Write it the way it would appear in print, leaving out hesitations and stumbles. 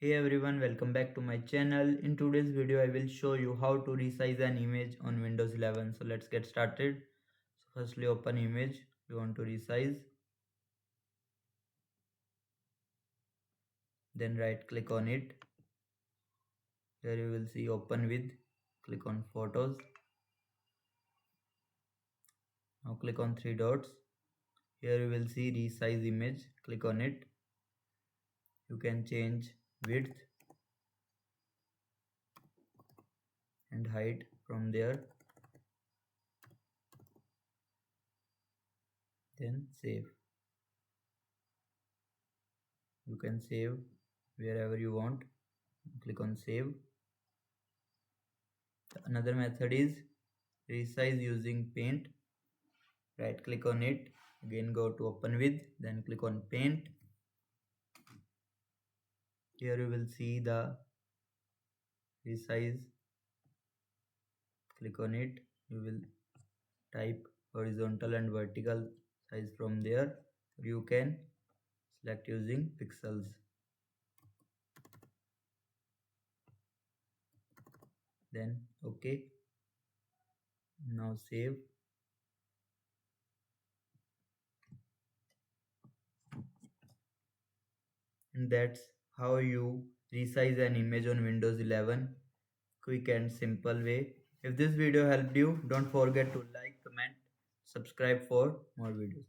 Hey everyone, welcome back to my channel. In today's video, I will show you how to resize an image on Windows 11. So let's get started. So firstly, open image. You want to resize. Then right click on it. Here you will see open with. Click on photos. Now click on three dots. Here you will see resize image. Click on it. You can change width and height from there. Then save. You can save wherever you want. Click on save. Another method is resize using paint. Right click on it, again go to open with, then click on paint. Here you will see the resize. Click on it. You will type horizontal and vertical size from there. You can select using pixels. Then okay. Now save. And that's how you resize an image on Windows 11. Quick and simple way. If this video helped you, don't forget to like, comment, subscribe for more videos.